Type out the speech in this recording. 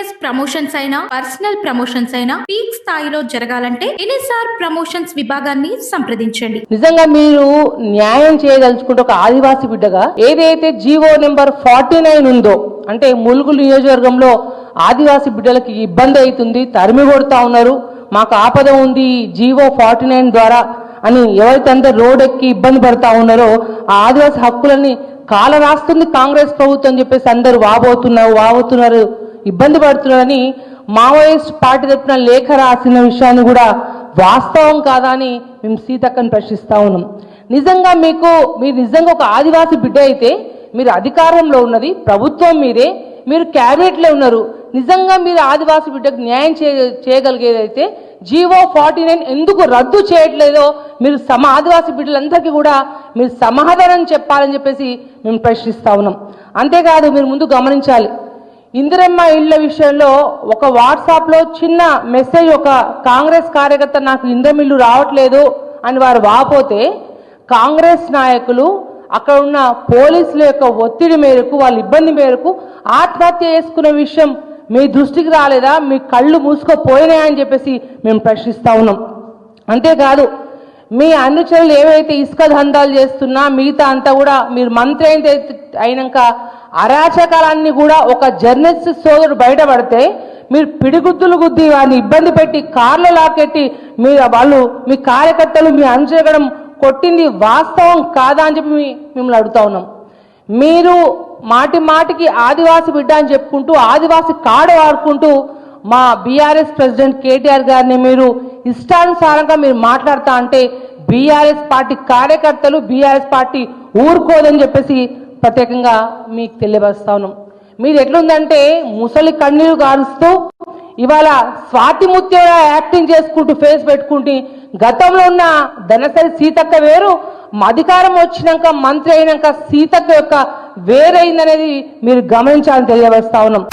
Business promotions అయినా personal promotions అయినా peak స్థాయిలో జరగాలంటే ఎన్ఎస్ఆర్ ప్రమోషన్స్ విభాగాన్ని సంప్రదించండి. నిజంగా మీరు న్యాయం చేయదలుచుకుంటే ఒక ఆదివాసీ బిడ్డగా ఏదైతే జీవో నెంబర్ 49 ఉందో, అంటే ములుగు నియోజకవర్గంలో ఆదివాసీ బిడ్డలకి ఇబ్బంది అవుతుంది, తరిమి కొడతా ఉన్నారు, మాకు ఆపద ఉంది జీవో 49 ద్వారా అని ఎవరైతే అందరు రోడ్ ఎక్కి ఇబ్బంది పడతా ఉన్నారో ఆ ఆదివాసీ హక్కులని కాల రాస్తుంది కాంగ్రెస్ ప్రభుత్వం అని చెప్పేసి అందరూ వాబోతున్నారు, ఇబ్బంది పడుతున్నారని మావోయిస్ట్ పార్టీ తరపున లేఖ రాసిన విషయాన్ని కూడా వాస్తవం కాదా అని మేము సీతక్కని ప్రశ్నిస్తా ఉన్నాం. నిజంగా మీరు నిజంగా ఒక ఆదివాసీ బిడ్డ అయితే మీరు అధికారంలో ఉన్నది ప్రభుత్వం మీదే, మీరు క్యాబినెట్లో ఉన్నారు, నిజంగా మీరు ఆదివాసీ బిడ్డకు న్యాయం చేయగలిగేదైతే జీవో 49 ఎందుకు రద్దు చేయట్లేదో మీరు ఆదివాసీ బిడ్డలందరికీ కూడా మీరు సమాధానం చెప్పాలని చెప్పేసి మేము ప్రశ్నిస్తా ఉన్నాం. అంతేకాదు, మీరు ముందు గమనించాలి, ఇందిరమ్మ ఇళ్ల విషయంలో ఒక వాట్సాప్లో చిన్న మెసేజ్, ఒక కాంగ్రెస్ కార్యకర్త నాకు ఇందిరమ్మ ఇల్లు రావట్లేదు అని వారు వాపోతే కాంగ్రెస్ నాయకులు అక్కడ ఉన్న పోలీసుల యొక్క ఒత్తిడి మేరకు, వాళ్ళ ఇబ్బంది మేరకు ఆత్మహత్య చేసుకునే విషయం మీ దృష్టికి రాలేదా? మీ కళ్ళు మూసుకుపోయినాయని చెప్పేసి మేము ప్రశ్నిస్తా ఉన్నాం. అంతేకాదు, మీ అనుచరులు ఏవైతే ఇసుక దందాలు చేస్తున్నా మిగతా అంతా కూడా మీరు మంత్రి అయినాక అరాచకాలన్నీ కూడా ఒక జర్నలిస్ట్ సోదరుడు బయటపడితే మీరు పిడిగుద్దులు గుద్ది వారిని ఇబ్బంది పెట్టి కార్లో లాకెట్టి మీ కార్యకర్తలు మీ అనుచరగడం కొట్టింది వాస్తవం కాదా అని చెప్పి మిమ్మల్ని అడుగుతా ఉన్నాం. మీరు మాటికి ఆదివాసి బిడ్డ అని చెప్పుకుంటూ ఆదివాసి కార్డు వాడుకుంటూ మా బీఆర్ఎస్ ప్రెసిడెంట్ కేటీఆర్ గారిని మీరు ఇష్టానుసారంగా మీరు మాట్లాడుతా అంటే బీఆర్ఎస్ పార్టీ కార్యకర్తలు, బీఆర్ఎస్ పార్టీ ఊరుకోదని చెప్పేసి ప్రత్యేకంగా మీకు తెలియపరుస్తా ఉన్నాం. మీరు ఎట్లుందంటే ముసలి కన్నీరు గారుస్తూ ఇవాళ స్వాతి ముత్య యాక్టింగ్ చేసుకుంటూ ఫేస్ పెట్టుకుంటూ గతంలో ఉన్న ధనసరి సీతక్క వేరు, అధికారం వచ్చినాక మంత్రి అయినాక సీతక్క యొక్క వేరైందనేది మీరు గమనించాలని తెలియజేస్తా ఉన్నాం.